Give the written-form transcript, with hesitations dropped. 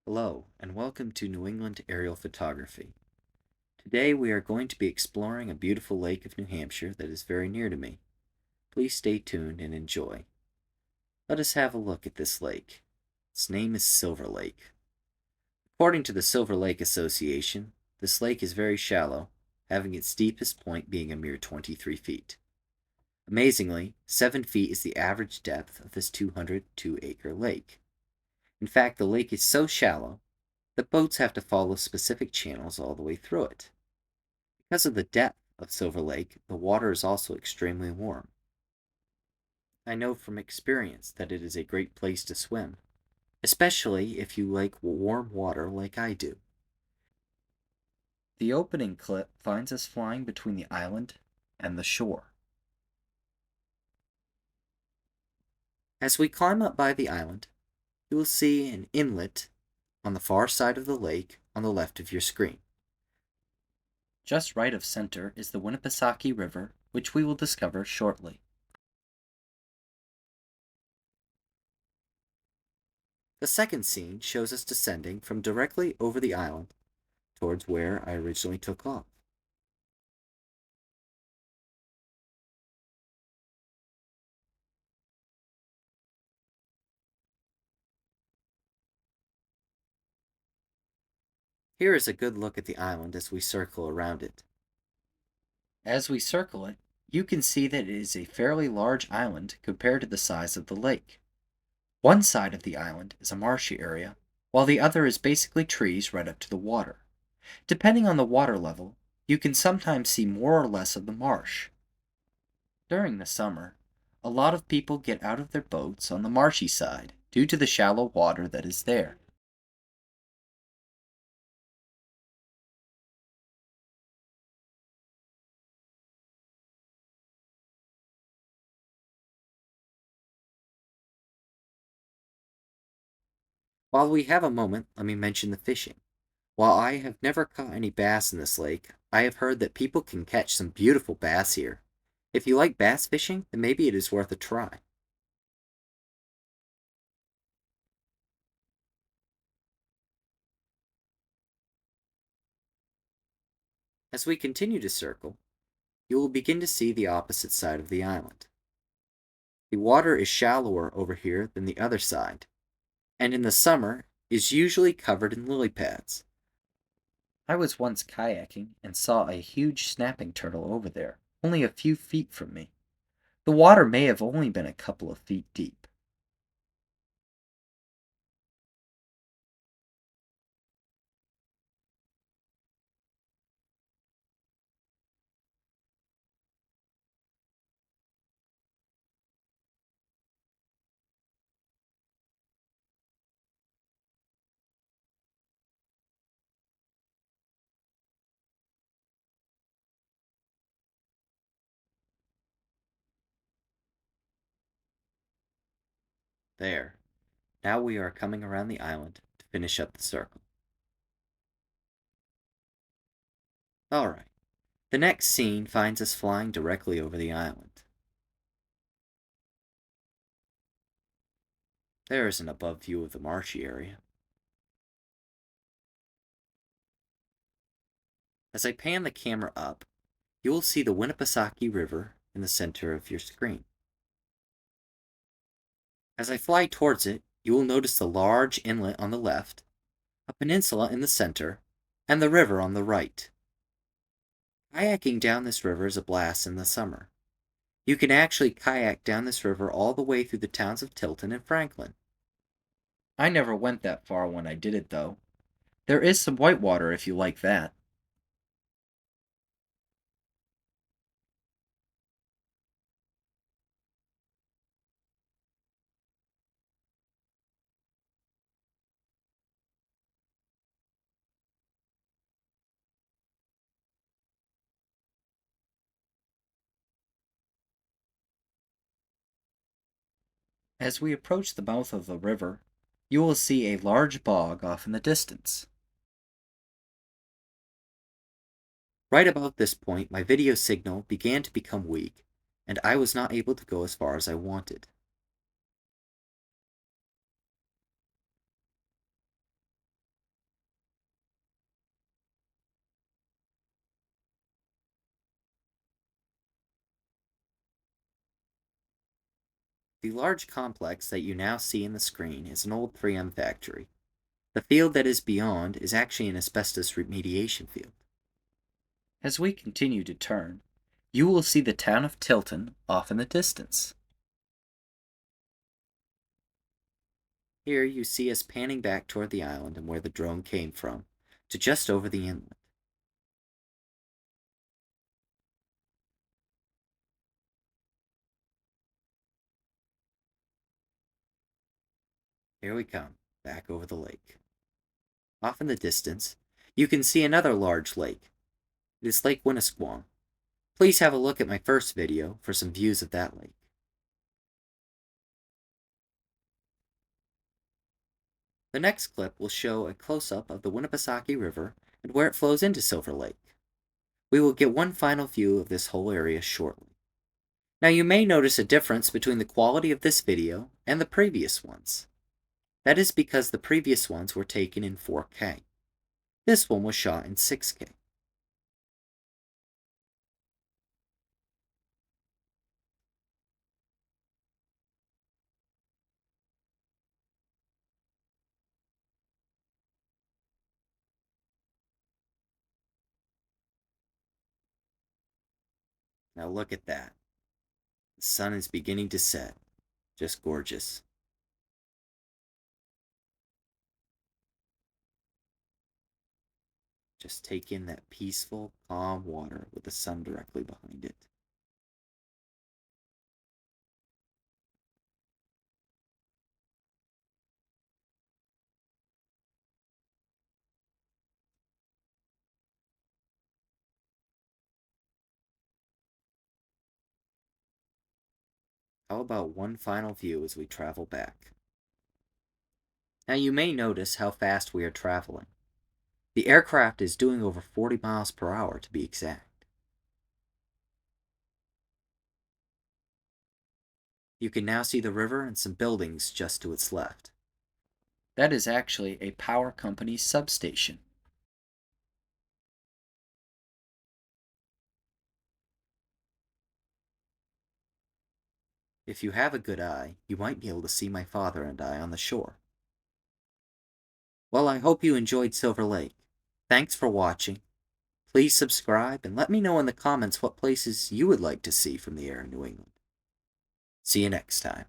Hello, and welcome to New England Aerial Photography. Today we are going to be exploring a beautiful lake of New Hampshire that is very near to me. Please stay tuned and enjoy. Let us have a look at this lake. Its name is Silver Lake. According to the Silver Lake Association, this lake is very shallow, having its deepest point being a mere 23 feet. Amazingly, 7 feet is the average depth of this 202-acre lake. In fact, the lake is so shallow that boats have to follow specific channels all the way through it. Because of the depth of Silver Lake, the water is also extremely warm. I know from experience that it is a great place to swim, especially if you like warm water like I do. The opening clip finds us flying between the island and the shore. As we climb up by the island, you will see an inlet on the far side of the lake on the left of your screen. Just right of center is the Winnipesaukee River, which we will discover shortly. The second scene shows us descending from directly over the island towards where I originally took off. Here is a good look at the island as we circle around it. As we circle it, you can see that it is a fairly large island compared to the size of the lake. One side of the island is a marshy area, while the other is basically trees right up to the water. Depending on the water level, you can sometimes see more or less of the marsh. During the summer, a lot of people get out of their boats on the marshy side due to the shallow water that is there. While we have a moment, let me mention the fishing. While I have never caught any bass in this lake, I have heard that people can catch some beautiful bass here. If you like bass fishing, then maybe it is worth a try. As we continue to circle, you will begin to see the opposite side of the island. The water is shallower over here than the other side, and in the summer is usually covered in lily pads. I was once kayaking and saw a huge snapping turtle over there, only a few feet from me. The water may have only been a couple of feet deep. There. Now we are coming around the island to finish up the circle. Alright. The next scene finds us flying directly over the island. There is an above view of the marshy area. As I pan the camera up, you will see the Winnipesaukee River in the center of your screen. As I fly towards it, you will notice the large inlet on the left, a peninsula in the center, and the river on the right. Kayaking down this river is a blast in the summer. You can actually kayak down this river all the way through the towns of Tilton and Franklin. I never went that far when I did it, though. There is some whitewater if you like that. As we approach the mouth of the river, you will see a large bog off in the distance. Right about this point, my video signal began to become weak, and I was not able to go as far as I wanted. The large complex that you now see in the screen is an old 3M factory. The field that is beyond is actually an asbestos remediation field. As we continue to turn, you will see the town of Tilton off in the distance. Here you see us panning back toward the island and where the drone came from, to just over the inlet. Here we come, back over the lake. Off in the distance, you can see another large lake. It is Lake Winnisquam. Please have a look at my first video for some views of that lake. The next clip will show a close-up of the Winnipesaukee River and where it flows into Silver Lake. We will get one final view of this whole area shortly. Now you may notice a difference between the quality of this video and the previous ones. That is because the previous ones were taken in 4K. This one was shot in 6K. Now look at that. The sun is beginning to set. Just gorgeous. Just take in that peaceful, calm water with the sun directly behind it. How about one final view as we travel back? Now you may notice how fast we are traveling. The aircraft is doing over 40 miles per hour to be exact. You can now see the river and some buildings just to its left. That is actually a power company substation. If you have a good eye, you might be able to see my father and I on the shore. Well, I hope you enjoyed Silver Lake. Thanks for watching. Please subscribe and let me know in the comments what places you would like to see from the air in New England. See you next time.